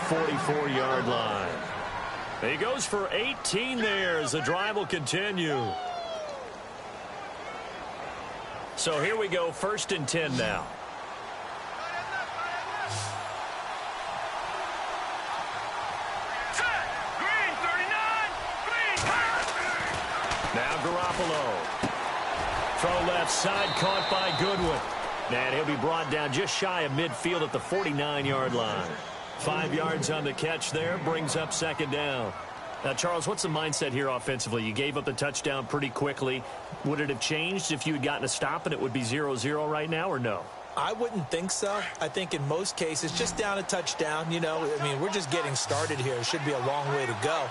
44-yard line. He goes for 18 there as the drive will continue. So here we go, 1st and 10 now. Now Garoppolo. Throw left side, caught by Goodwin. And he'll be brought down just shy of midfield at the 49-yard line. 5 yards on the catch there, brings up 2nd down. Now, Charles, what's the mindset here offensively? You gave up the touchdown pretty quickly. Would it have changed if you had gotten a stop and it would be 0-0 right now, or no? I wouldn't think so. I think in most cases, just down a touchdown, you know, I mean, we're just getting started here. It should be a long way to go.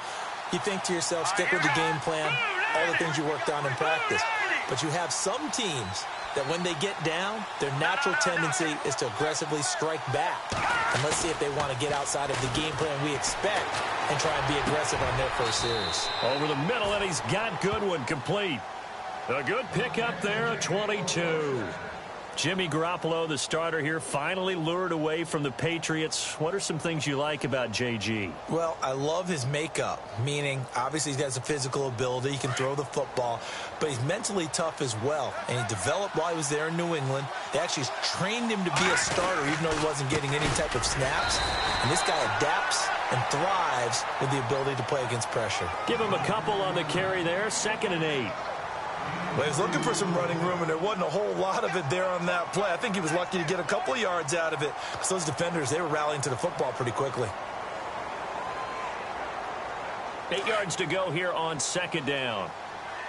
You think to yourself, stick with the game plan, all the things you worked on in practice. But you have some teams that when they get down, their natural tendency is to aggressively strike back. And let's see if they want to get outside of the game plan we expect and try and be aggressive on their first series. Over the middle, and he's got Goodwin complete. A good pickup there at 22. Jimmy Garoppolo, the starter here, finally lured away from the Patriots. What are some things you like about JG? Well, I love his makeup, meaning obviously he has a physical ability. He can throw the football, but he's mentally tough as well. And he developed while he was there in New England. They actually trained him to be a starter even though he wasn't getting any type of snaps. And this guy adapts and thrives with the ability to play against pressure. Give him a couple on the carry there, 2nd and 8. Well, he was looking for some running room, and there wasn't a whole lot of it there on that play. I think he was lucky to get a couple of yards out of it, because those defenders, they were rallying to the football pretty quickly. 8 yards to go here on 2nd down.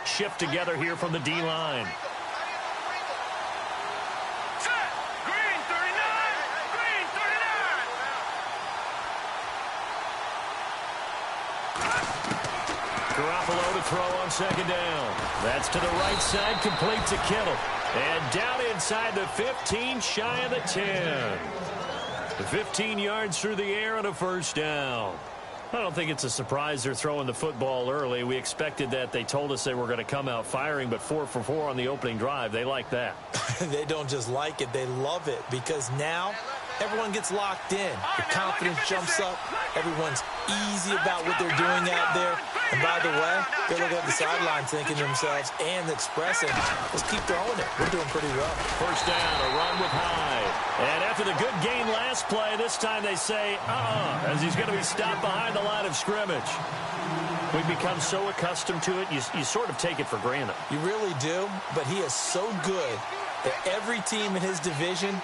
Shift together here from the D-line. Garoppolo to throw on 2nd down. That's to the right side, complete to Kittle. And down inside the 15, shy of the 10. 15 yards through the air and a 1st down. I don't think it's a surprise they're throwing the football early. We expected that. They told us they were going to come out firing, but 4 for 4 on the opening drive. They like that. They don't just like it, they love it, because now everyone gets locked in. The confidence jumps up. Everyone's easy about what they're doing out there. And by the way, they're looking at the sideline thinking to themselves and expressing, let's keep throwing it. We're doing pretty well. 1st down, a run with Hyde. And after the good gain last play, this time they say, as he's going to be stopped behind the line of scrimmage. We've become so accustomed to it, you sort of take it for granted. You really do, but he is so good that every team in his division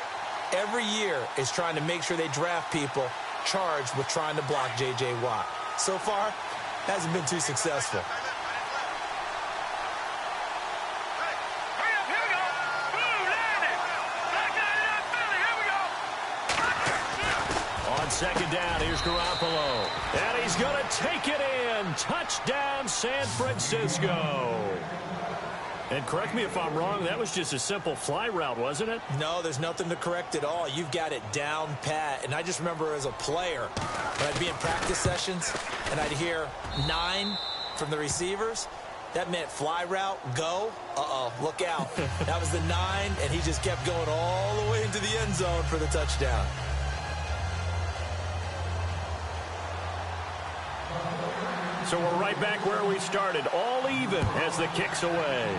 every year is trying to make sure they draft people charged with trying to block J.J. Watt. So far, hasn't been too successful. On 2nd down, here's Garoppolo. And he's going to take it in. Touchdown, San Francisco. And correct me if I'm wrong, that was just a simple fly route, wasn't it? No, there's nothing to correct at all. You've got it down pat. And I just remember as a player, when I'd be in practice sessions and I'd hear 9 from the receivers, that meant fly route, go. Look out. That was the 9, and he just kept going all the way into the end zone for the touchdown. So we're right back where we started, all even as the kick's away.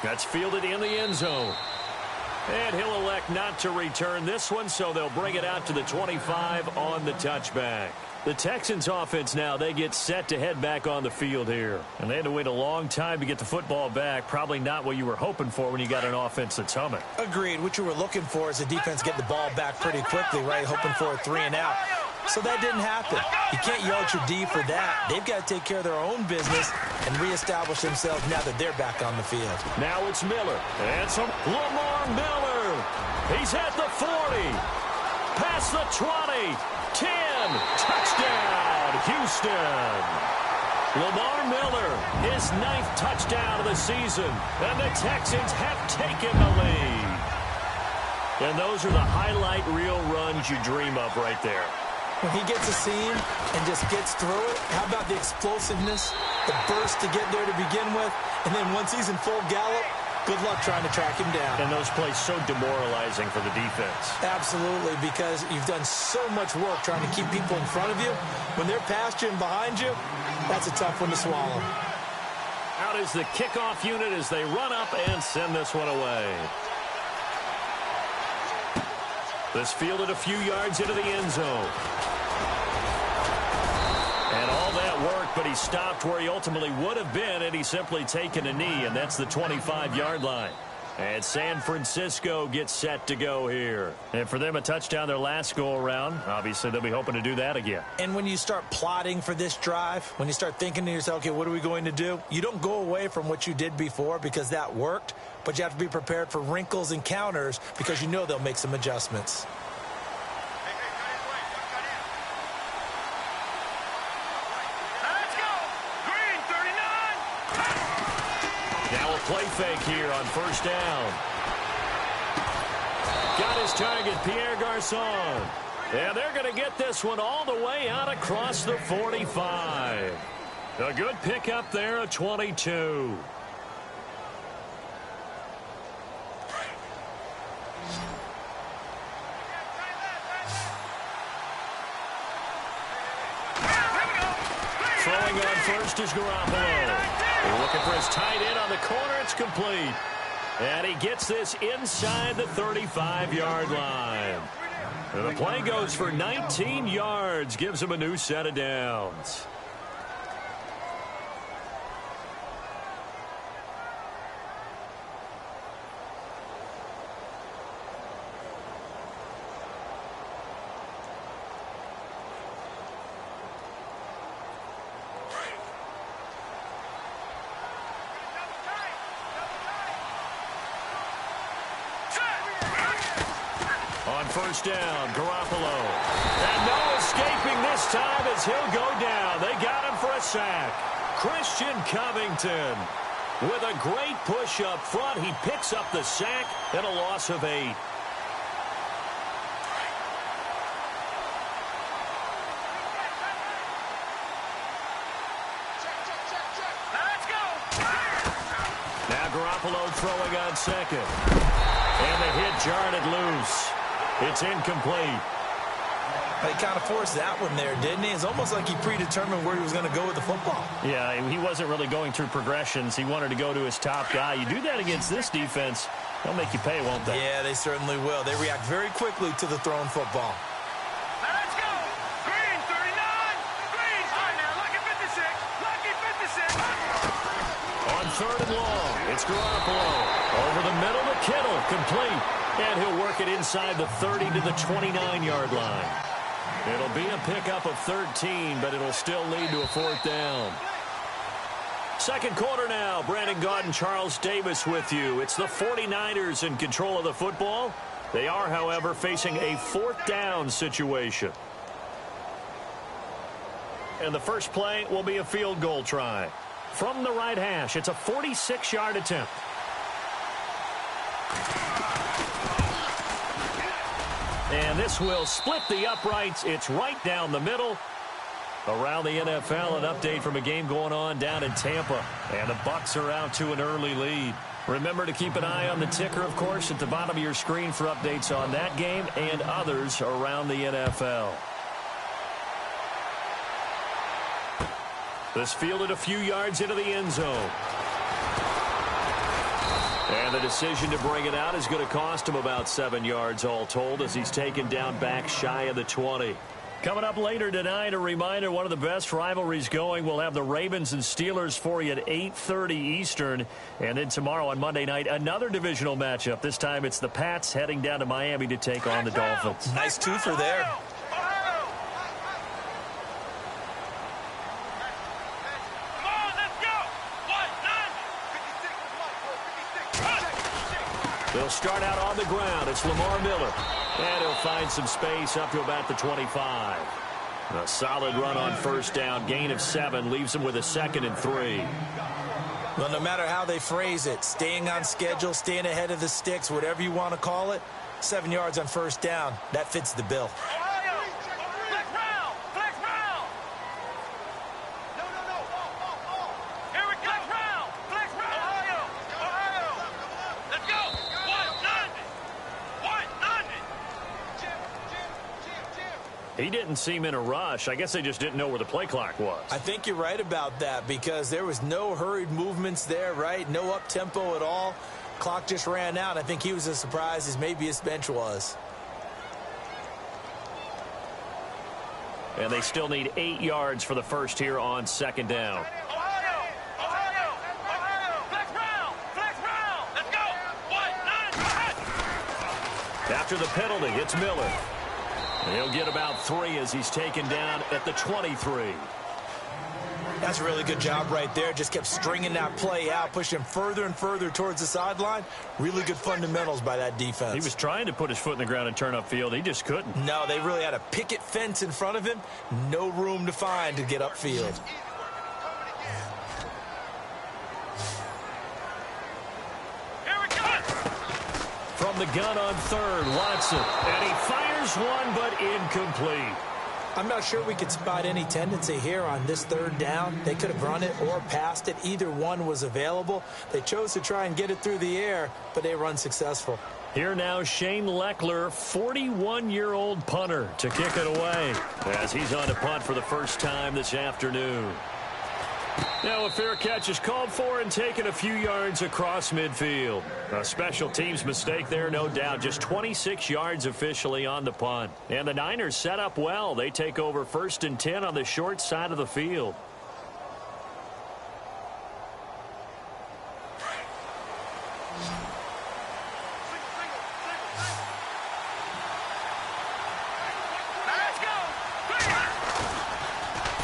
That's fielded in the end zone. And he'll elect not to return this one, so they'll bring it out to the 25 on the touchback. The Texans offense now, they get set to head back on the field here. And they had to wait a long time to get the football back. Probably not what you were hoping for when you got an offense that's humming. Agreed. What you were looking for is the defense get the ball back pretty quickly, right? Hoping for a 3 and out. So that didn't happen. You can't yell at your D for that. They've got to take care of their own business and reestablish themselves now that they're back on the field. Now it's Miller. And some Lamar Miller. He's at the 40. Past the 20. 10. Touchdown, Houston. Lamar Miller, his 9th touchdown of the season. And the Texans have taken the lead. And those are the highlight reel runs you dream of right there. When he gets a seam and just gets through it, how about the explosiveness, the burst to get there to begin with, and then once he's in full gallop, Good luck trying to track him down. And those plays so demoralizing for the defense. Absolutely, because you've done so much work trying to keep people in front of you. When they're past you and behind you, that's a tough one to swallow. Out is the kickoff unit as they run up and send this one away. This fielded a few yards into the end zone. And all that work, but he stopped where he ultimately would have been had he simply taken a knee, and that's the 25-yard line. And San Francisco gets set to go here. And for them, a touchdown their last go-around. Obviously, they'll be hoping to do that again. And when you start plotting for this drive, when you start thinking to yourself, okay, what are we going to do? You don't go away from what you did before because that worked, but you have to be prepared for wrinkles and counters because you know they'll make some adjustments. Play fake here on first down. Got his target, Pierre Garçon. And they're going to get this one all the way out across the 45. A good pickup there, a 22. Throwing on first is Garoppolo. Looking for his tight end on the corner. It's complete. And he gets this inside the 35-yard line. And the play goes for 19 yards. Gives him a new set of downs. First down, Garoppolo. And no escaping this time as he'll go down. They got him for a sack. Christian Covington with a great push up front. He picks up the sack and a loss of 8. Now Garoppolo throwing on second. And the hit jarred it loose. It's incomplete. He kind of forced that one there, didn't he? It's almost like he predetermined where he was going to go with the football. Yeah, he wasn't really going through progressions. He wanted to go to his top guy. You do that against this defense, they'll make you pay, won't they? Yeah, they certainly will. They react very quickly to the thrown football. Let's go! Green, 39! Green! All right, now, lucky 56! Lucky 56! On third and long, it's Garoppolo. Over the middle to Kittle, complete. And he'll work it inside the 30 to the 29-yard line. It'll be a pickup of 13, but it'll still lead to a fourth down. Second quarter now. Brandon Gaudin, Charles Davis with you. It's the 49ers in control of the football. They are, however, facing a fourth down situation. And the first play will be a field goal try. From the right hash, it's a 46-yard attempt. And this will split the uprights. It's right down the middle. Around the NFL, an update from a game going on down in Tampa. And the Bucs are out to an early lead. Remember to keep an eye on the ticker, of course, at the bottom of your screen for updates on that game and others around the NFL. This fielded a few yards into the end zone. And the decision to bring it out is going to cost him about 7 yards all told as he's taken down back shy of the 20. Coming up later tonight, a reminder, one of the best rivalries going. We'll have the Ravens and Steelers for you at 8:30 Eastern. And then tomorrow on Monday night, another divisional matchup. This time it's the Pats heading down to Miami to take on the Dolphins. Nice twofer there. They'll start out on the ground. It's Lamar Miller. And he'll find some space up to about the 25. A solid run on first down. Gain of 7 leaves him with a 2nd and 3. Well, no matter how they phrase it, staying on schedule, staying ahead of the sticks, whatever you want to call it, 7 yards on first down, that fits the bill. He didn't seem in a rush. I guess they just didn't know where the play clock was. I think you're right about that because there was no hurried movements there, right? No up-tempo at all. Clock just ran out. I think he was as surprised as maybe his bench was. And they still need 8 yards for the first here on 2nd down. Ohio! Ohio! Ohio! Flex round! Flex round! Let's go! 1, 9, After the penalty, it's Miller. He'll get about 3 as he's taken down at the 23. That's a really good job right there. Just kept stringing that play out, pushing him further and further towards the sideline. Really good fundamentals by that defense. He was trying to put his foot in the ground and turn upfield. He just couldn't. No, they really had a picket fence in front of him. No room to find to get upfield. here we go! From the gun on 3rd, Watson. And he fires one, but incomplete. I'm not sure we could spot any tendency here on this 3rd down. They could have run it or passed it. Either one was available. They chose to try and get it through the air, but they were unsuccessful. Here now, Shane Leckler, 41-year-old punter, to kick it away as he's on to punt for the first time this afternoon. Now a fair catch is called for and taken a few yards across midfield. A special teams mistake there, no doubt. Just 26 yards officially on the punt. And the Niners set up well. They take over 1st and 10 on the short side of the field. Let's go!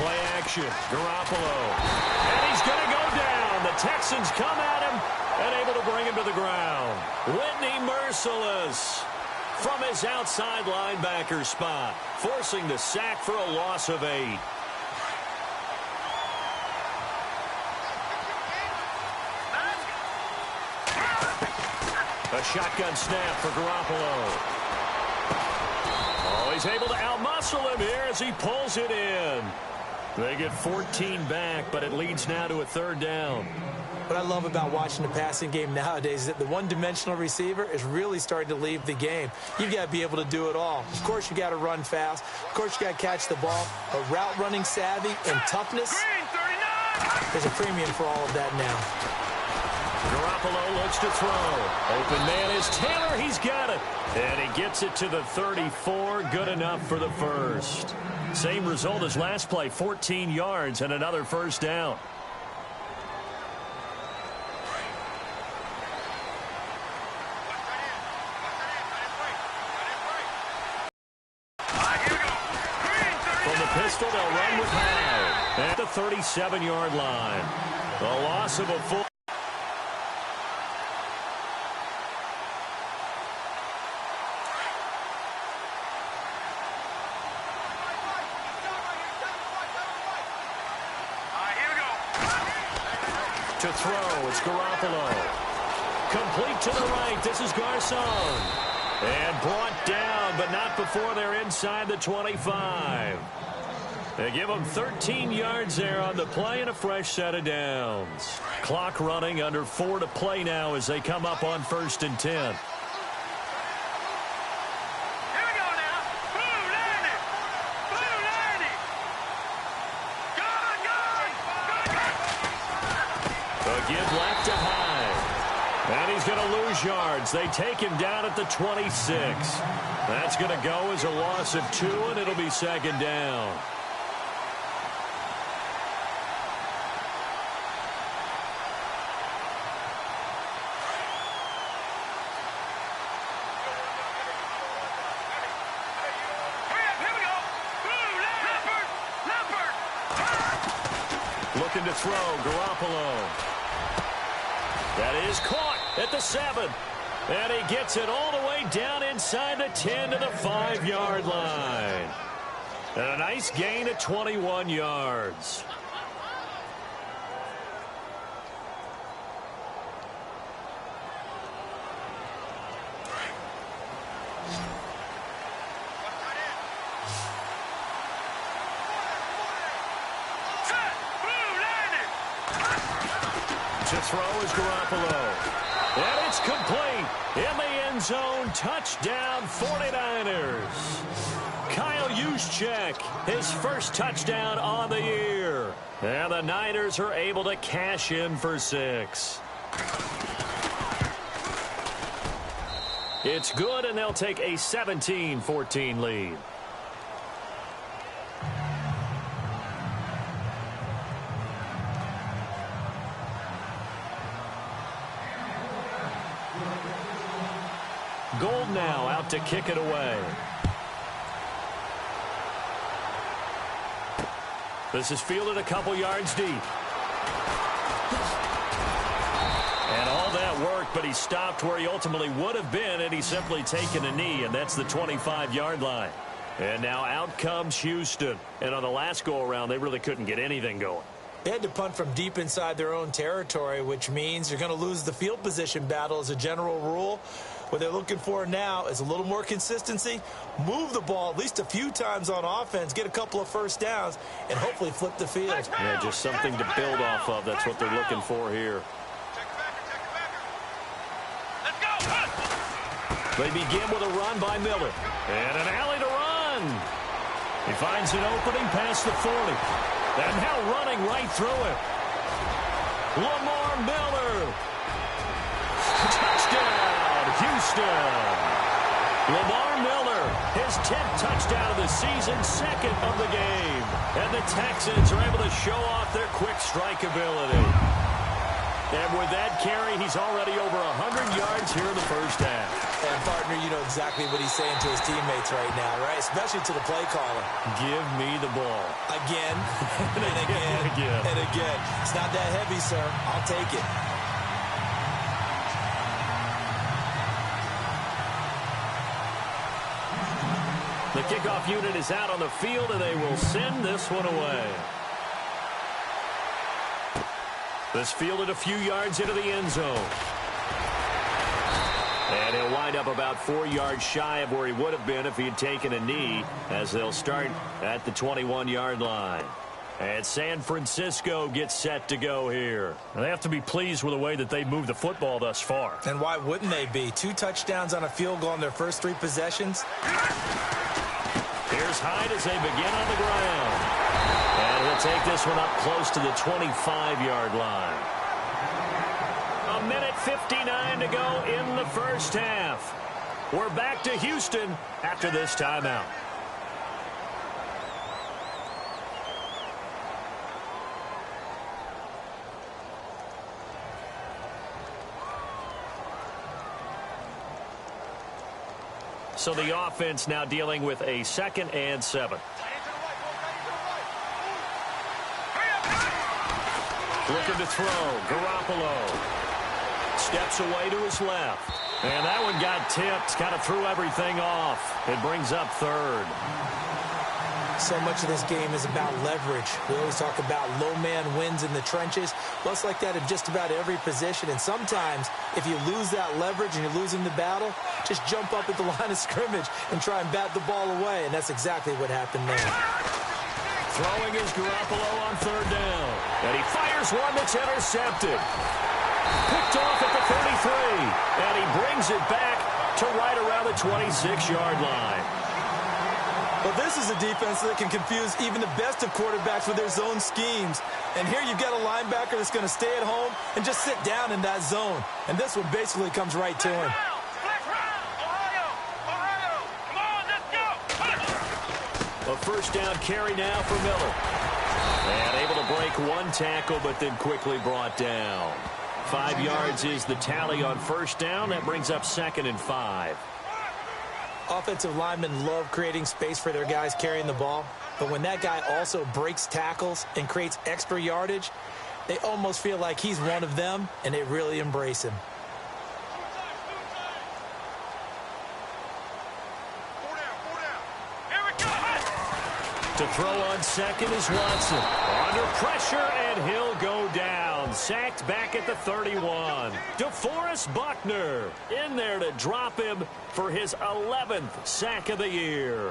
Play action, Garoppolo. And he's going to go down. The Texans come at him and able to bring him to the ground. Whitney merciless from his outside linebacker spot, forcing the sack for a loss of 8. A shotgun snap for Garoppolo. Oh, he's able to outmuscle him here as he pulls it in. They get 14 back, but it leads now to a 3rd down. What I love about watching the passing game nowadays is that the one-dimensional receiver is really starting to leave the game. You've got to be able to do it all. Of course, you got to run fast. Of course, you got to catch the ball. But route running savvy and toughness, Green, 39! there's a premium for all of that now. Garoppolo looks to throw. Open man is Taylor. He's got it. And he gets it to the 34. Good enough for the first. Same result as last play, 14 yards and another 1st down. From the pistol, they'll run with Howe at the 37-yard line. The loss of a full. To throw, it's Garoppolo. Complete to the right, this is Garcon. And brought down, but not before they're inside the 25. They give them 13 yards there on the play and a fresh set of downs. Clock running, under 4 to play now as they come up on 1st and 10. Give left to Hyde. And he's going to lose yards. They take him down at the 26. That's going to go as a loss of 2, and it'll be 2nd down. Looking to throw, Garoppolo. That is caught at the 7. And he gets it all the way down inside the 10 to the 5-yard line. And a nice gain of 21 yards. To throw is Garoppolo. And it's complete. In the end zone, touchdown 49ers. Kyle, you numbers check. His first touchdown on the year. And the Niners are able to cash in for 6. It's good, and they'll take a 17-14 lead. Gold now out to kick it away. This is fielded a couple yards deep. And all that worked, but he stopped where he ultimately would have been had he simply taken a knee, and that's the 25-yard line. And now out comes Houston. And on the last go-around, they really couldn't get anything going. They had to punt from deep inside their own territory, which means you're going to lose the field position battle as a general rule. What they're looking for now is a little more consistency, move the ball at least a few times on offense, get a couple of first downs, and hopefully flip the field. Yeah, just something to build off of. That's what they're looking for here. They begin with a run by Miller. And an alley to run. He finds an opening past the 40. And now running right through it. Lamar Miller. Touchdown, Houston. Lamar Miller, his 10th touchdown of the season, 2nd of the game. And the Texans are able to show off their quick strike ability. And with that carry, he's already over 100 yards here in the first half. And, partner, you know exactly what he's saying to his teammates right now, right? Especially to the play caller. Give me the ball. Again, and again, and again. It's not that heavy, sir. I'll take it. The kickoff unit is out on the field, and they will send this one away. This fielded a few yards into the end zone. And he'll wind up about 4 yards shy of where he would have been if he had taken a knee, as they'll start at the 21-yard line. And San Francisco gets set to go here. They have to be pleased with the way that they moved the football thus far. And why wouldn't they be? 2 touchdowns on a field goal in their first 3 possessions. Here's Hyde as they begin on the ground. And he'll take this one up close to the 25-yard line. A minute 59 to go in the first half. We're back to Houston after this timeout. So the offense now dealing with a 2nd and 7. Looking to throw. Garoppolo steps away to his left. And that one got tipped. Kind of threw everything off. It brings up 3rd. So much of this game is about leverage. We always talk about low man wins in the trenches. Well, it's like that in just about every position. And sometimes, if you lose that leverage and you're losing the battle, just jump up at the line of scrimmage and try and bat the ball away. And that's exactly what happened there. Throwing is Garoppolo on 3rd down. And he fires one that's intercepted. Picked off at the 33. And he brings it back to right around the 26-yard line. Well, this is a defense that can confuse even the best of quarterbacks with their zone schemes. And here you've got a linebacker that's going to stay at home and just sit down in that zone. And this one basically comes right to him. A first down carry now for Miller. And able to break 1 tackle, but then quickly brought down. 5 yards is the tally on first down. That brings up 2nd and 5. Offensive linemen love creating space for their guys carrying the ball. But when that guy also breaks tackles and creates extra yardage, they almost feel like he's one of them, and they really embrace him. To throw on 2nd is Watson. Under pressure, and he'll go down. Sacked back at the 31. DeForest Buckner in there to drop him for his 11th sack of the year.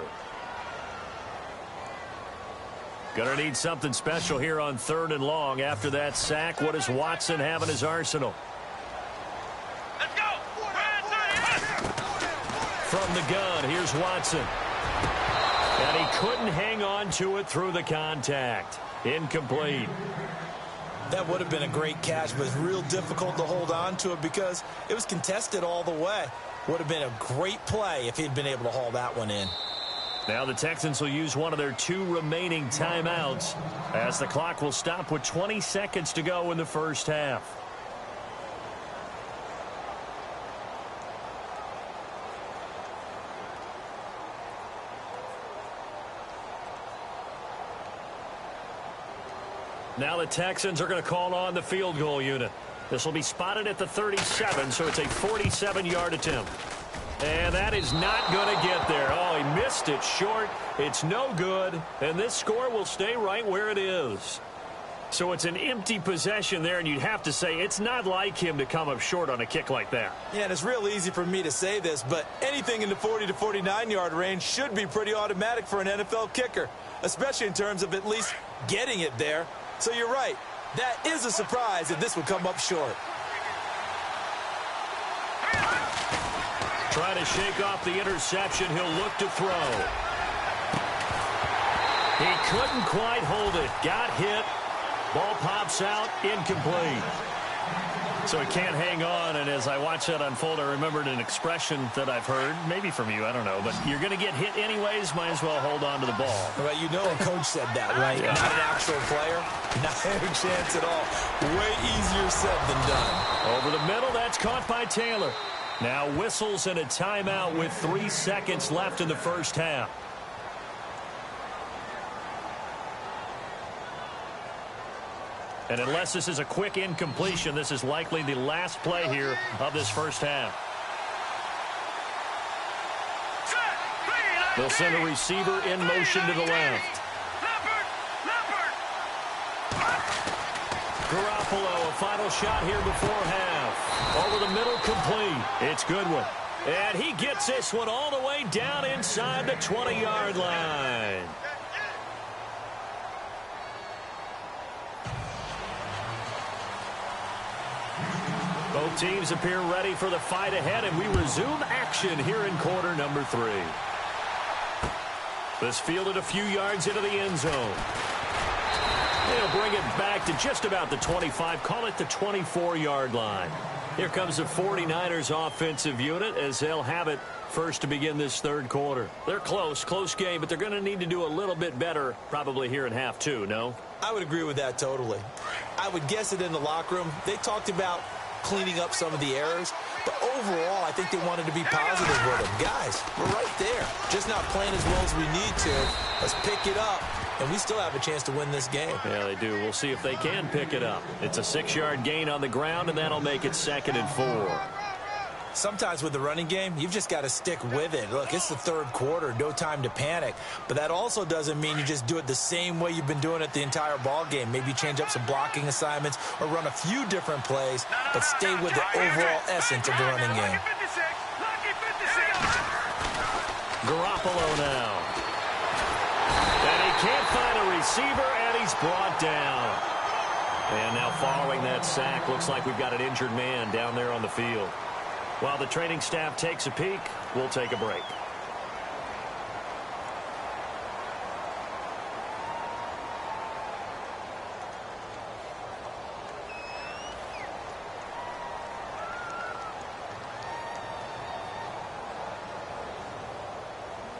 Gonna need something special here on 3rd and long. After that sack, what does Watson have in his arsenal? Let's go! From the gun, here's Watson. And he couldn't hang on to it through the contact. Incomplete. That would have been a great catch, but it's real difficult to hold on to it because it was contested all the way. Would have been a great play if he'd been able to haul that one in. Now the Texans will use one of their 2 remaining timeouts as the clock will stop with 20 seconds to go in the first half. Now the Texans are going to call on the field goal unit. This will be spotted at the 37, so it's a 47-yard attempt. And that is not going to get there. Oh, he missed it short. It's no good, and this score will stay right where it is. So it's an empty possession there, and you'd have to say it's not like him to come up short on a kick like that. Yeah, and it's real easy for me to say this, but anything in the 40 to 49-yard range should be pretty automatic for an NFL kicker, especially in terms of at least getting it there. So you're right. That is a surprise if this would come up short. Trying to shake off the interception. He'll look to throw. He couldn't quite hold it. Got hit. Ball pops out. Incomplete. So he can't hang on, and as I watch that unfold, I remembered an expression that I've heard, maybe from you, I don't know, but you're going to get hit anyways, might as well hold on to the ball. Right, you know a coach said that, right? Yeah. Not an actual player, not a chance at all. Way easier said than done. Over the middle, that's caught by Taylor. Now whistles and a timeout with 3 seconds left in the first half. And unless this is a quick incompletion, this is likely the last play here of this first half. They'll send a receiver in motion to the left. Garoppolo, a final shot here before half. Over the middle, complete. It's Goodwin. And he gets this one all the way down inside the 20-yard line. Both teams appear ready for the fight ahead, and we resume action here in quarter number 3. This fielded a few yards into the end zone. They'll bring it back to just about the 25, call it the 24-yard line. Here comes the 49ers offensive unit as they'll have it first to begin this third quarter. They're close game, but they're going to need to do a little bit better probably here in half 2, no? I would agree with that totally. I would guess it in the locker room. They talked about cleaning up some of the errors, but overall, I think they wanted to be positive with them. Guys, we're right there. Just not playing as well as we need to. Let's pick it up, and we still have a chance to win this game. Yeah, they do. We'll see if they can pick it up. It's a 6-yard gain on the ground, and that'll make it 2nd and 4. Sometimes with the running game, you've just got to stick with it. Look, it's the third quarter, no time to panic. But that also doesn't mean you just do it the same way you've been doing it the entire ball game. Maybe change up some blocking assignments or run a few different plays, but stay with the overall essence of the running game. Garoppolo now. And he can't find a receiver, and he's brought down. And now following that sack, looks like we've got an injured man down there on the field. While the training staff takes a peek, we'll take a break.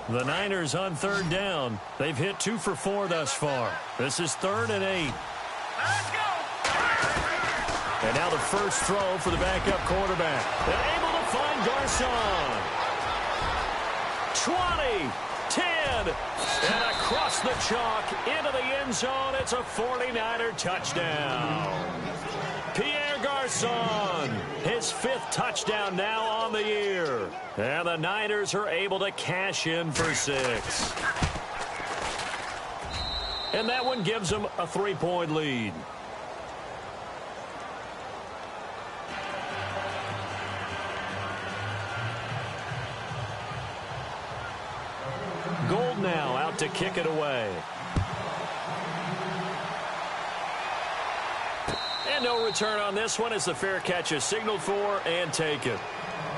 The Niners on 3rd down. They've hit 2 for 4 thus far. This is 3rd and 8. Let's go! And now the first throw for the backup quarterback. And able to find Garcon. 20, 10, and across the chalk into the end zone. It's a 49er touchdown. Pierre Garcon, his 5th touchdown now on the year. And the Niners are able to cash in for 6. And that one gives them a 3-point lead. Gold now out to kick it away. And no return on this one as the fair catch is signaled for and taken.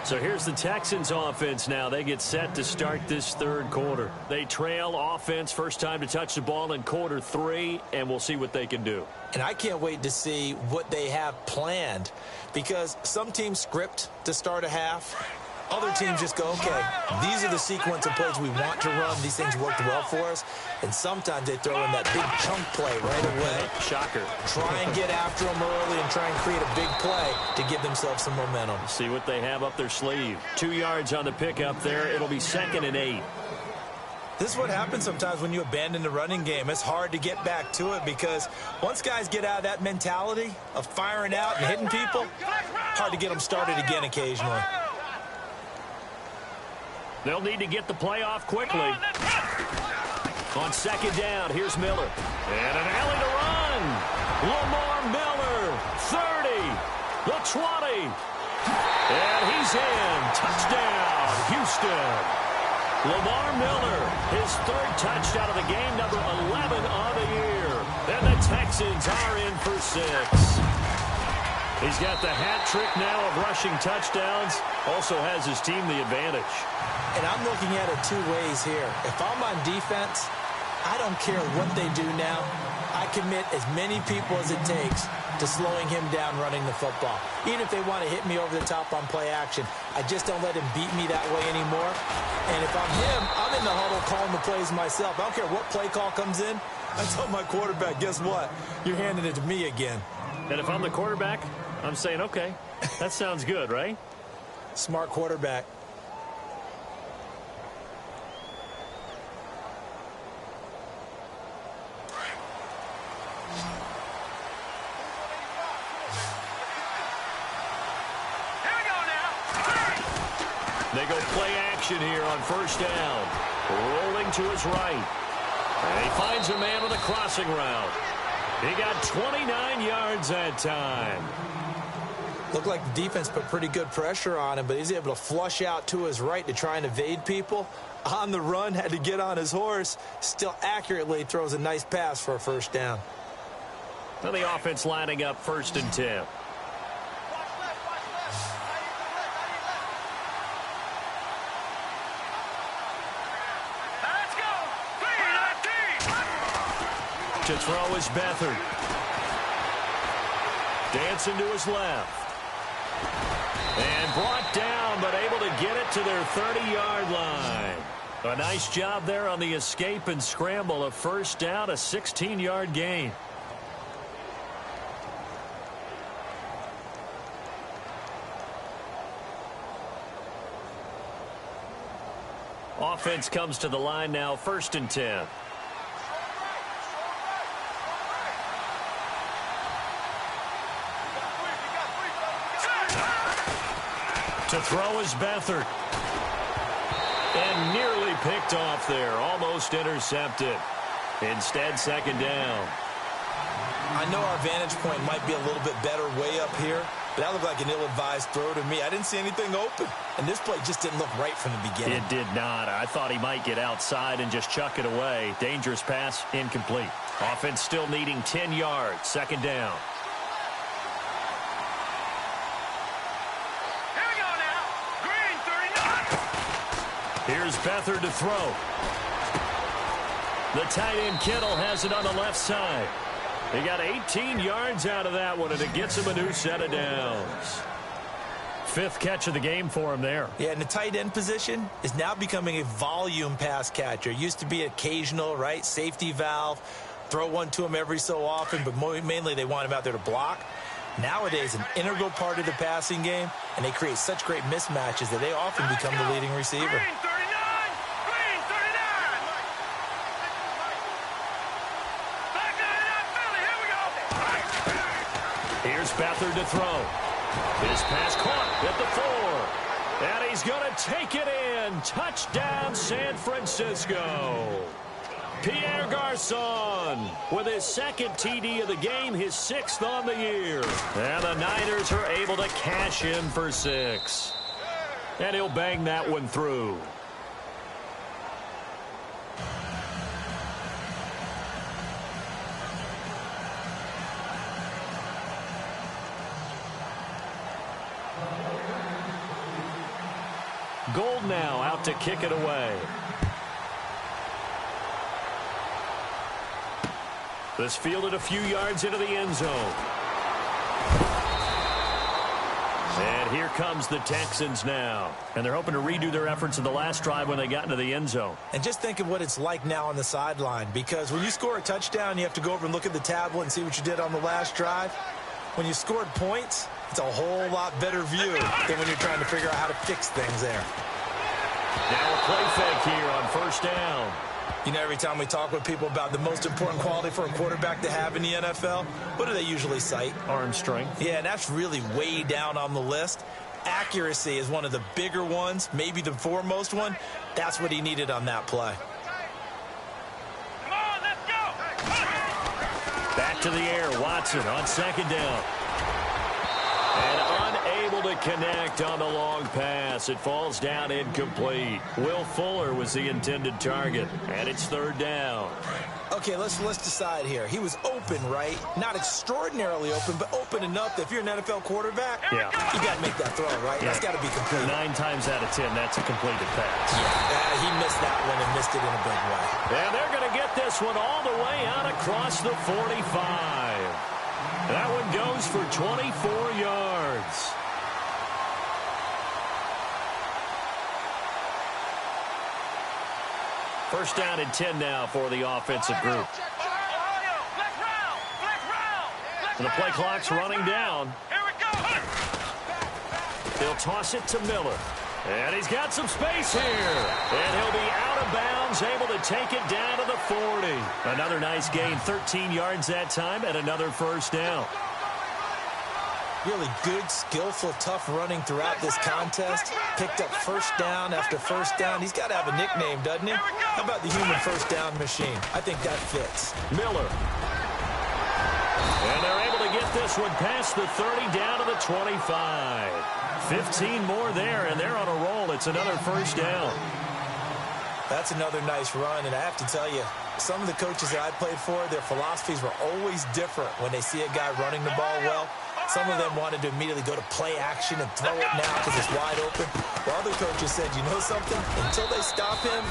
So here's the Texans offense now. They get set to start this third quarter. They trail offense, first time to touch the ball in quarter 3, and we'll see what they can do. And I can't wait to see what they have planned, because some teams script to start a half. Other teams just go, okay, these are the sequence of plays we want to run. These things worked well for us. And sometimes they throw in that big chunk play right away. Shocker. Try and get after them early and try and create a big play to give themselves some momentum. See what they have up their sleeve. 2 yards on the pickup there. It'll be 2nd and 8. This is what happens sometimes when you abandon the running game. It's hard to get back to it because once guys get out of that mentality of firing out and hitting people, hard to get them started again occasionally. They'll need to get the play off quickly. On 2nd down, here's Miller. And an alley to run. Lamar Miller, 30, the 20. And he's in. Touchdown, Houston. Lamar Miller, his 3rd touchdown of the game, number 11 on the year. And the Texans are in for 6. He's got the hat trick now of rushing touchdowns. Also has his team the advantage. And I'm looking at it 2 ways here. If I'm on defense, I don't care what they do now. I commit as many people as it takes to slowing him down running the football. Even if they want to hit me over the top on play action, I just don't let him beat me that way anymore. And if I'm him, I'm in the huddle calling the plays myself. I don't care what play call comes in. I tell my quarterback, guess what? You're handing it to me again. And if I'm the quarterback, I'm saying, okay, that sounds good, right? Smart quarterback. They go play action here on 1st down. Rolling to his right. And he finds a man with a crossing route. He got 29 yards that time. Looked like the defense put pretty good pressure on him, but he's able to flush out to his right to try and evade people. On the run, had to get on his horse. Still accurately throws a nice pass for a 1st down. Well, the offense lining up 1st and 10. To throw is Beathard. Dancing to his left. And brought down, but able to get it to their 30-yard line. A nice job there on the escape and scramble. A 1st down, a 16-yard gain. Offense comes to the line now, 1st and 10. To throw is Beathard. And nearly picked off there. Almost intercepted. Instead, 2nd down. I know our vantage point might be a little bit better way up here, but that looked like an ill-advised throw to me. I didn't see anything open. And this play just didn't look right from the beginning. It did not. I thought he might get outside and just chuck it away. Dangerous pass, incomplete. Offense still needing 10 yards. 2nd down. Here's Beathard to throw. The tight end Kittle has it on the left side. He got 18 yards out of that one, and it gets him a new set of downs. 5th catch of the game for him there. Yeah, and the tight end position is now becoming a volume pass catcher. It used to be occasional, right? Safety valve. Throw one to him every so often, but mainly they want him out there to block. Nowadays, an integral part of the passing game, and they create such great mismatches that they often become the leading receiver. Green 39! Green 39! Back to that Philly, here we go! Here's Beathard to throw. His pass caught at the 4. And he's going to take it in. Touchdown, San Francisco. Pierre Garçon with his 2nd TD of the game, his 6th on the year. And the Niners are able to cash in for 6. And he'll bang that one through. Gold now out to kick it away. This fielded a few yards into the end zone. And here comes the Texans now. And they're hoping to redo their efforts in the last drive when they got into the end zone. And just think of what it's like now on the sideline, because when you score a touchdown, you have to go over and look at the tablet and see what you did on the last drive. When you scored points, it's a whole lot better view than when you're trying to figure out how to fix things there. Now a play fake here on first down. You know, every time we talk with people about the most important quality for a quarterback to have in the NFL, what do they usually cite? Arm strength. Yeah, and that's really way down on the list. Accuracy is one of the bigger ones, maybe the foremost one. That's what he needed on that play. Come on, let's go. Back to the air, Watson on second down. And unable to connect on the long pass. It falls down incomplete. Will Fuller was the intended target, and it's third down. Okay, let's decide here. He was open, right? Not extraordinarily open, but open enough that if you're an NFL quarterback, Yeah. you got to make that throw, right? Yeah. That's got to be complete. 9 times out of 10, that's a completed pass. Yeah, he missed that one and missed it in a big way. And they're going to get this one all the way out across the 45. That one goes for 24 yards. First down and 10 now for the offensive group. And the play clock's running down. Here we go. They'll toss it to Miller. And he's got some space here. And he'll be out of bounds, able to take it down to the 40. Another nice gain, 13 yards that time, and another first down. Really good, skillful, tough running throughout this contest. Picked up first down after first down. He's got to have a nickname, doesn't he? How about the human first down machine? I think that fits. Miller. And they're able to get this one past the 30 down to the 25. 15 more there, and they're on a roll. It's another first down. That's another nice run, and I have to tell you, some of the coaches that I played for, their philosophies were always different when they see a guy running the ball well. Some of them wanted to immediately go to play action and throw it now because it's wide open. While other coaches said, you know something? Until they stop him,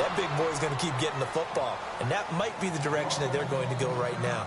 that big boy's going to keep getting the football. And that might be the direction that they're going to go right now.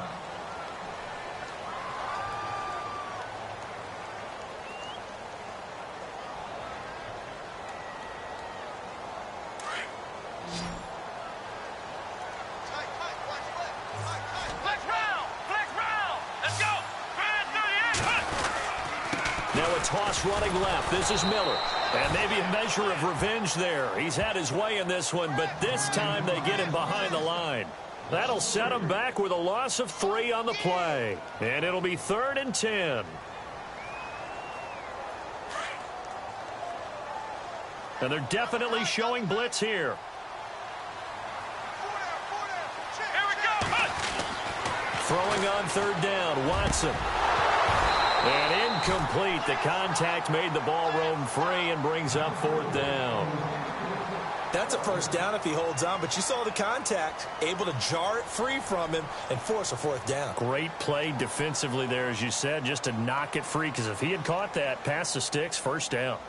Toss running left. This is Miller. And maybe a measure of revenge there. He's had his way in this one, but this time they get him behind the line. That'll set him back with a loss of 3 on the play. And it'll be 3rd and 10. And they're definitely showing blitz here. Here we go. Throwing on 3rd down, Watson. And incomplete. The contact made the ball roam free and brings up 4th down. That's a first down if he holds on, but you saw the contact, able to jar it free from him and force a 4th down. Great play defensively there, as you said, just to knock it free, because if he had caught that, past the sticks, first down.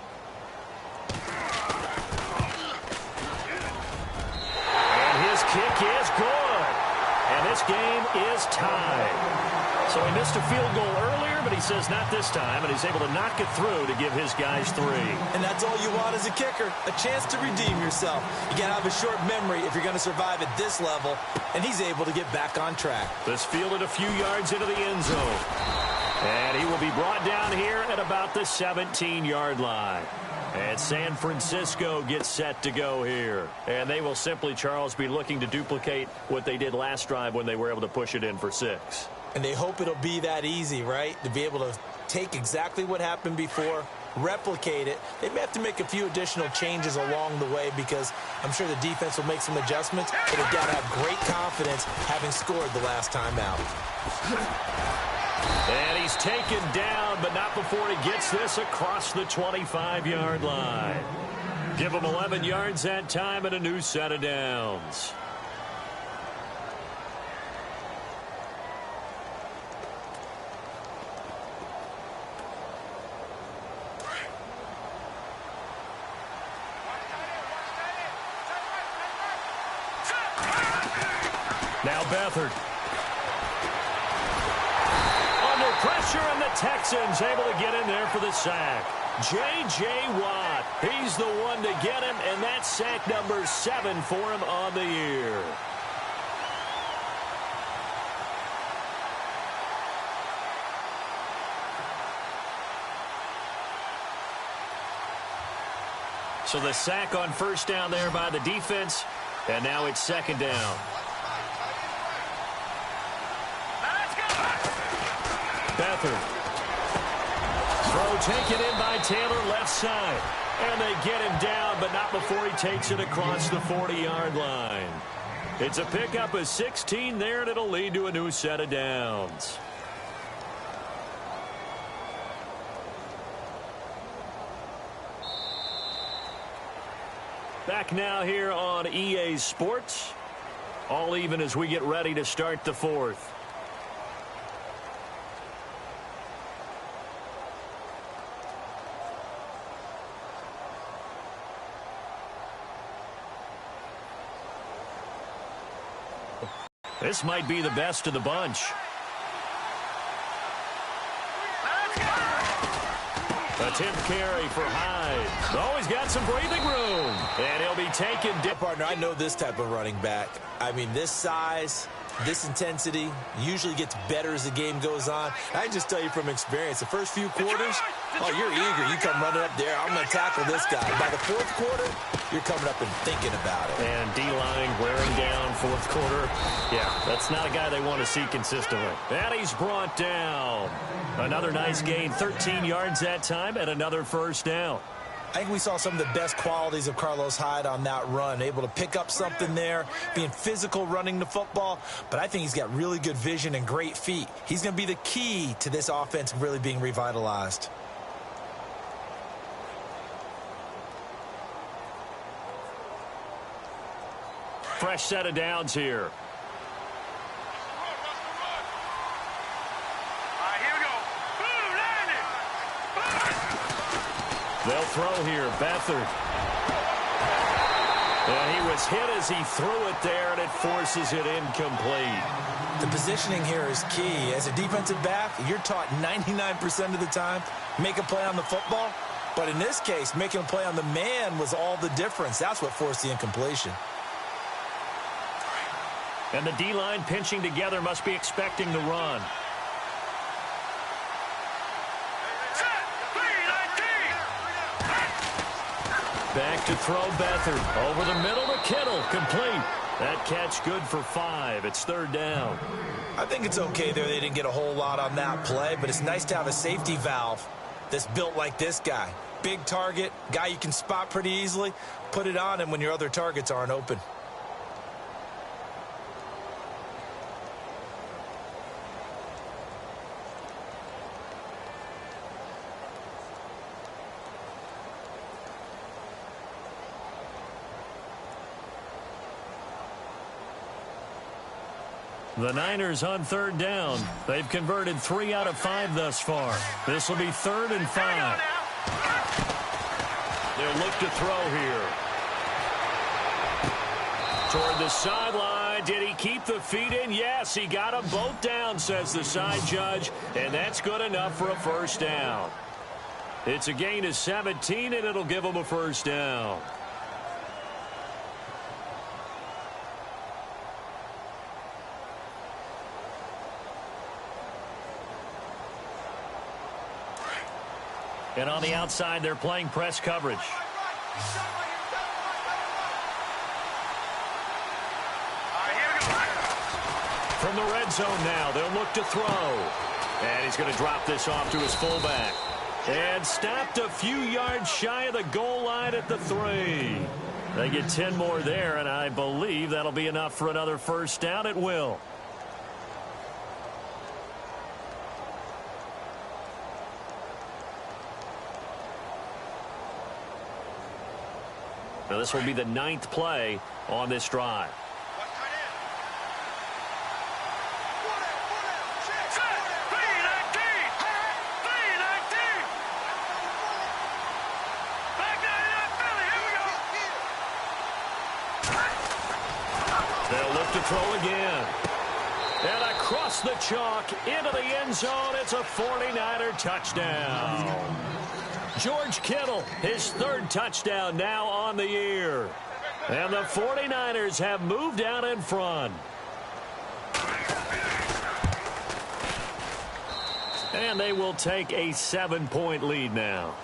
And his kick is good. And this game is tied. So he missed a field goal earlier, but he says not this time, and he's able to knock it through to give his guys 3. And that's all you want as a kicker, a chance to redeem yourself. You got to have a short memory if you're going to survive at this level, and he's able to get back on track. This fielded a few yards into the end zone. And he will be brought down here at about the 17-yard line. And San Francisco gets set to go here. And they will simply, Charles, be looking to duplicate what they did last drive when they were able to push it in for 6. And they hope it'll be that easy, right? To be able to take exactly what happened before, replicate it. They may have to make a few additional changes along the way because I'm sure the defense will make some adjustments, but they've got to have great confidence having scored the last time out. And he's taken down, but not before he gets this across the 25-yard line. Give him 11 yards that time and a new set of downs. Now Beathard. Under pressure, and the Texans able to get in there for the sack. J.J. Watt, he's the one to get him, and that's sack number 7 for him on the year. So the sack on first down there by the defense, and now it's second down. Beathard. Throw taken in by Taylor left side. And they get him down, but not before he takes it across the 40-yard line. It's a pickup of 16 there, and it'll lead to a new set of downs. Back now here on EA Sports. All even as we get ready to start the fourth. This might be the best of the bunch. Attempt carry for Hyde. Oh, he's got some breathing room. And he'll be taken. Partner, I know this type of running back. I mean, this size, this intensity usually gets better as the game goes on. I can just tell you from experience, the first few quarters, oh, you're eager. You come running up there. I'm going to tackle this guy. By the fourth quarter, you're coming up and thinking about it. And D-line wearing down fourth quarter. Yeah, that's not a guy they want to see consistently. And he's brought down. Another nice gain, 13 yards that time, and another first down. I think we saw some of the best qualities of Carlos Hyde on that run. Able to pick up something there, being physical running the football. But I think he's got really good vision and great feet. He's going to be the key to this offense really being revitalized. Fresh set of downs here. They'll throw here. Beathard. And he was hit as he threw it there, and it forces it incomplete. The positioning here is key. As a defensive back, you're taught 99% of the time, make a play on the football. But in this case, making a play on the man was all the difference. That's what forced the incompletion. And the D-line pinching together must be expecting the run. Back to throw Beathard. Over the middle to Kittle. Complete. That catch good for 5. It's third down. I think it's okay there. They didn't get a whole lot on that play, but it's nice to have a safety valve that's built like this guy. Big target, guy you can spot pretty easily. Put it on him when your other targets aren't open. The Niners on third down. They've converted 3 out of 5 thus far. This will be 3rd and 5. They'll look to throw here. Toward the sideline. Did he keep the feet in? Yes, he got them both down, says the side judge. And that's good enough for a first down. It's a gain of 17, and it'll give them a first down. And on the outside, they're playing press coverage. From the red zone now, they'll look to throw. And he's going to drop this off to his fullback. And stopped a few yards shy of the goal line at the 3. They get 10 more there, and I believe that'll be enough for another first down. It will. Now this will be the 9th play on this drive. They'll look to throw again. And across the chalk into the end zone. It's a 49er touchdown. George Kittle, his third touchdown now on the year. And the 49ers have moved out in front. And they will take a 7-point lead now.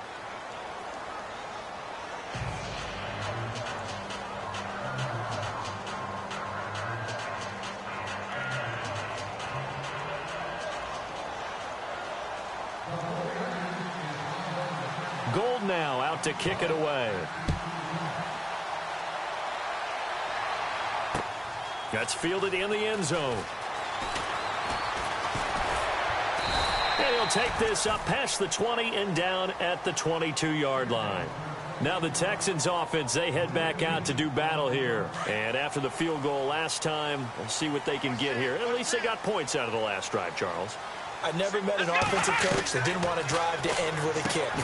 Gold now out to kick it away. That's fielded in the end zone. And he'll take this up past the 20 and down at the 22-yard line. Now the Texans offense, they head back out to do battle here. And after the field goal last time, we'll see what they can get here. At least they got points out of the last drive, Charles. I never met an offensive coach that didn't want to drive to end with a kick.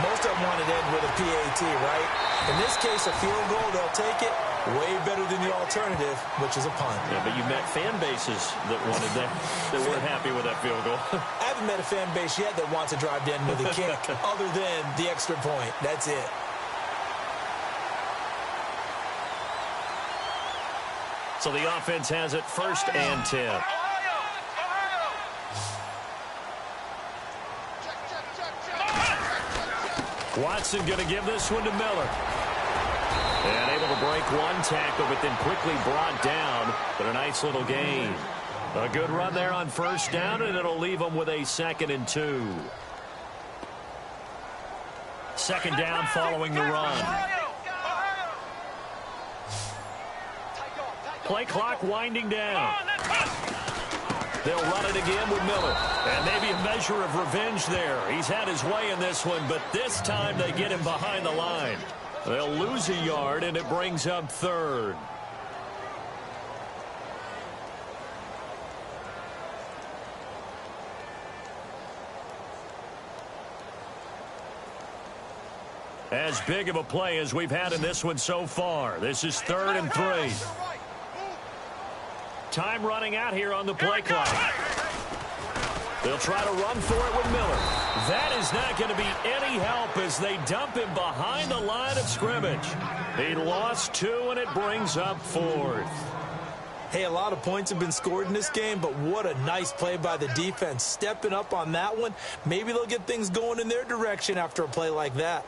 Most of them wanted to end with a PAT, right? In this case, a field goal, they'll take it. Way better than the alternative, which is a punt. Yeah, but you met fan bases that wanted that weren't happy with that field goal. I haven't met a fan base yet that wants to drive to end with a kick other than the extra point. That's it. So the offense has it first and 10. Watson going to give this one to Miller. And able to break one tackle, but then quickly brought down. But a nice little gain. A good run there on first down, and it'll leave them with a 2nd and 2. Second down following the run. Play clock winding down. They'll run it again with Miller. And maybe a measure of revenge there. He's had his way in this one, but this time they get him behind the line. They'll lose a yard, and it brings up 3rd. As big of a play as we've had in this one so far. This is 3rd and 3. Time running out here on the play clock. They'll try to run for it with Miller. That is not going to be any help as they dump him behind the line of scrimmage. He lost 2, and it brings up 4th. Hey, a lot of points have been scored in this game, but what a nice play by the defense. Stepping up on that one. Maybe they'll get things going in their direction after a play like that.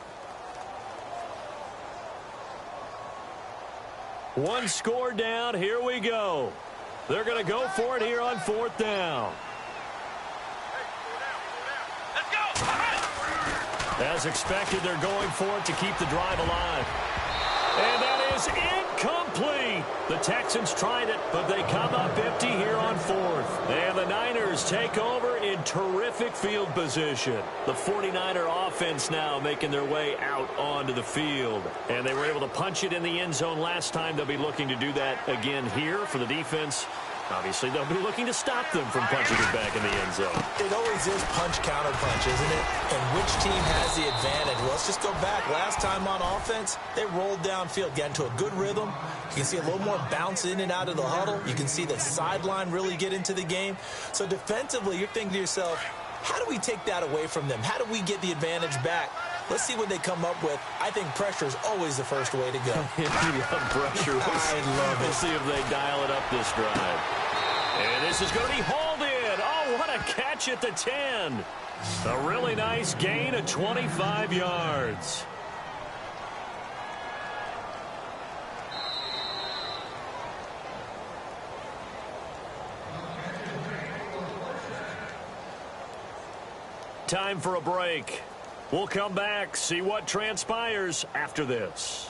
One score down. Here we go. They're going to go for it here on 4th down. As expected, they're going for it to keep the drive alive. And that is incomplete. The Texans tried it, but they come up empty here on 4th. And the Niners take over in terrific field position. The 49er offense now making their way out onto the field. And they were able to punch it in the end zone last time. They'll be looking to do that again here for the defense. Obviously, they'll be looking to stop them from punching it back in the end zone. It always is punch-counter-punch, isn't it? And which team has the advantage? Well, let's just go back. Last time on offense, they rolled downfield, got into a good rhythm. You can see a little more bounce in and out of the huddle. You can see the sideline really get into the game. So defensively, you're thinking to yourself, how do we take that away from them? How do we get the advantage back? Let's see what they come up with. I think pressure is always the first way to go. Pressure. I love it. We'll see if they dial it up this drive. And this is going to be hauled in. Oh, what a catch at the 10. A really nice gain of 25 yards. Time for a break. We'll come back, see what transpires after this.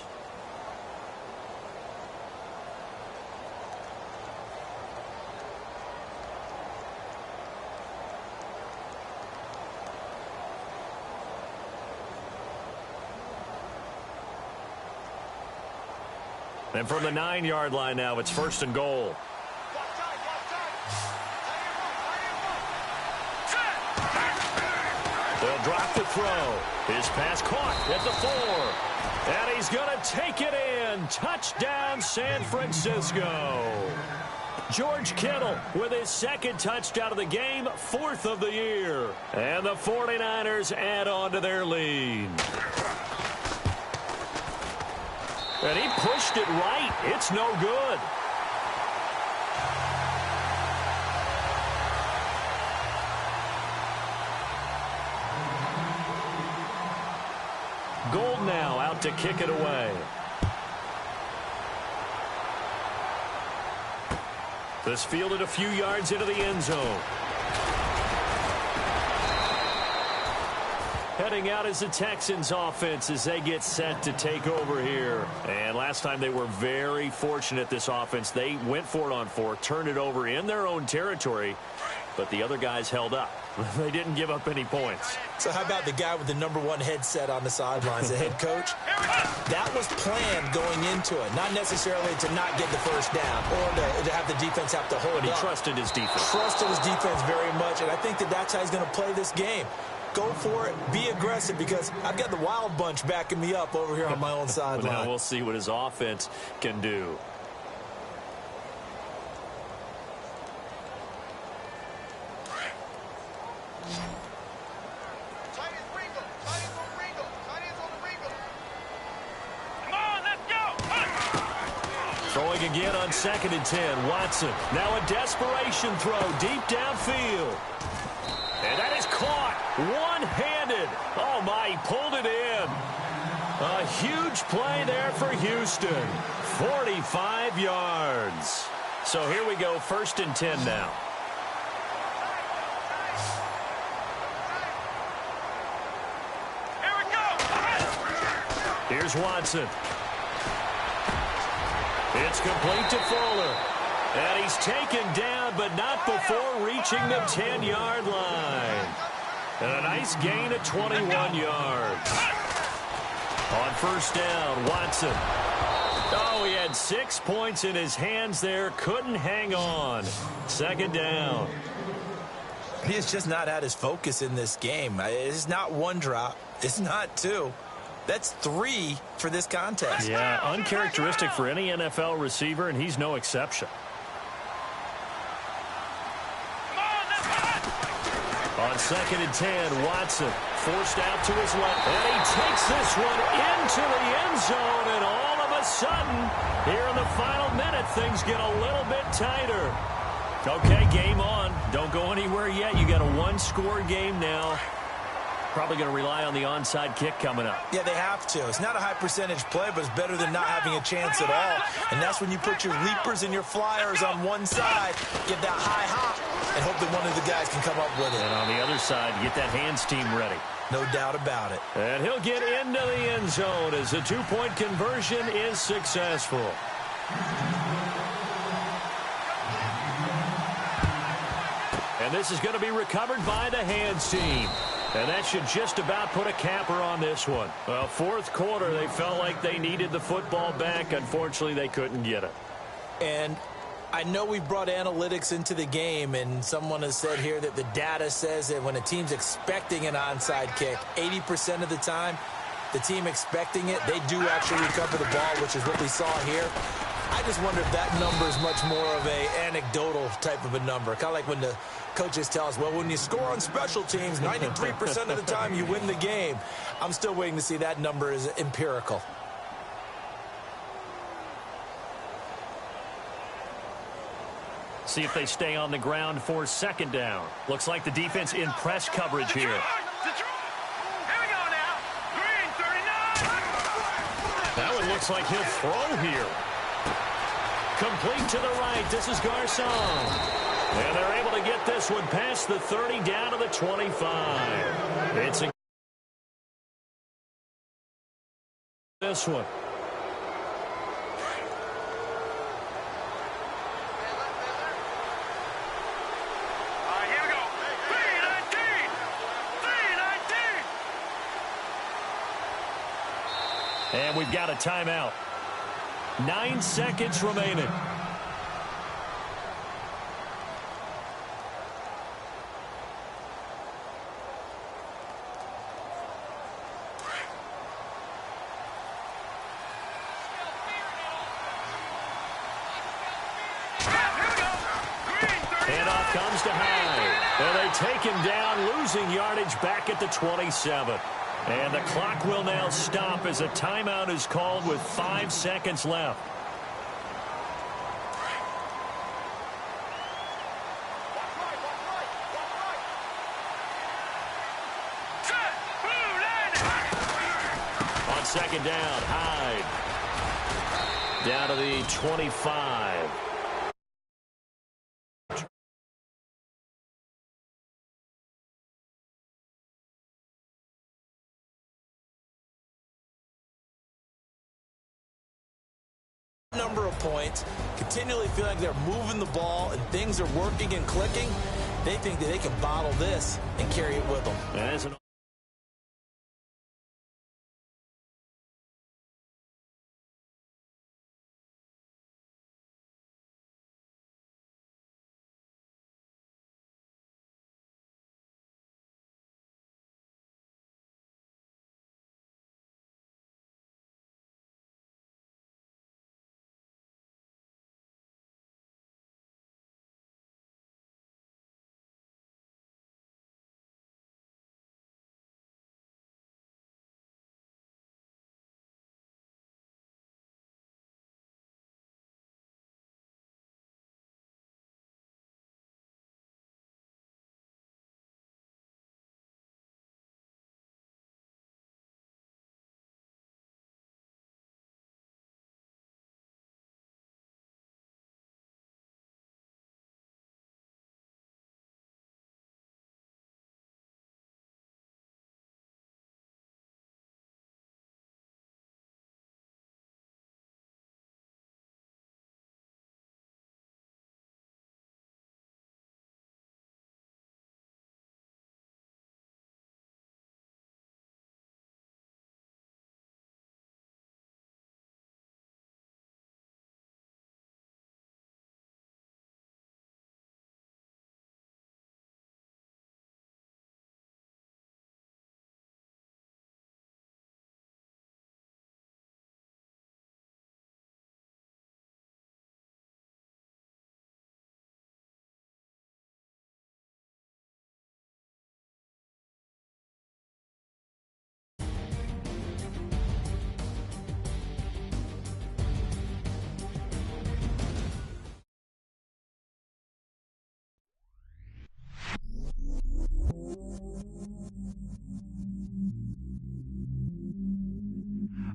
And from the 9-yard line now, it's 1st and goal. They'll drop to throw. His pass caught at the 4. And he's going to take it in. Touchdown, San Francisco. George Kittle with his second touchdown of the game, 4th of the year. And the 49ers add on to their lead. And he pushed it right. It's no good. Gold now out to kick it away. This fielded a few yards into the end zone. Heading out is the Texans offense as they get set to take over here. And last time they were very fortunate, this offense. They went for it on 4, turned it over in their own territory, but the other guys held up. They didn't give up any points. So how about the guy with the #1 headset on the sidelines, the head coach? That was planned going into it, not necessarily to not get the first down or to have the defense have to hold But he up. trusted his defense. Trusted his defense very much, and I think that's how he's going to play this game. Go for it. Be aggressive, because I've got the wild bunch backing me up over here on my own sideline. Now we'll see what his offense can do. Throwing again on 2nd and 10. Watson. Now a desperation throw deep downfield. And that is caught one-handed. Oh, my, he pulled it in. A huge play there for Houston. 45 yards. So here we go, 1st and 10 now. Here we go. Here's Watson. It's complete to Fuller. And he's taken down, but not before reaching the 10-yard line. And a nice gain of 21 yards. On 1st down, Watson. Oh, he had 6 points in his hands there. Couldn't hang on. 2nd down. He has just not had his focus in this game. It's not 1 drop. It's not 2. That's 3 for this contest. Yeah, uncharacteristic for any NFL receiver, and he's no exception. On 2nd and 10, Watson forced out to his left. And he takes this one into the end zone, and all of a sudden, here in the final minute, things get a little bit tighter. Okay, game on. Don't go anywhere yet. You got a 1-score game now. Probably going to rely on the onside kick coming up. Yeah, they have to. It's not a high percentage play, but it's better than not having a chance at all. And that's when you put your leapers and your flyers on one side, get that high hop, and hope that one of the guys can come up with it. And on the other side, get that hands team ready. No doubt about it. And he'll get into the end zone as the 2-point conversion is successful. And this is going to be recovered by the hands team. And that should just about put a capper on this one. Well, 4th quarter, they felt like they needed the football back. Unfortunately, they couldn't get it. And I know we brought analytics into the game, and someone has said here that the data says that when a team's expecting an onside kick, 80% of the time, the team expecting it, they do actually recover the ball, which is what we saw here. I just wonder if that number is much more of a anecdotal type of a number. Kind of like when the coaches tell us, well, when you score on special teams, 93% of the time you win the game. I'm still waiting to see that number is empirical. See if they stay on the ground for 2nd down. Looks like the defense in press coverage here. Here we go now. Green 39. That one looks like he'll throw here. Complete to the right. This is Garcon. And they're able to get this one past the 30 down to the 25. It's a this one. All right, here we go. 3-19. 3-19. And we've got a timeout. 9 seconds remaining. comes to Hyde. And they take him down, losing yardage back at the 27. And the clock will now stop as a timeout is called with 5 seconds left. On second down, Hyde. Down to the 25. Number of points, continually feel like they're moving the ball and things are working and clicking. They think that they can bottle this and carry it with them. As an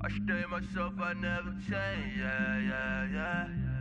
I stay myself, I never change, yeah, yeah, yeah.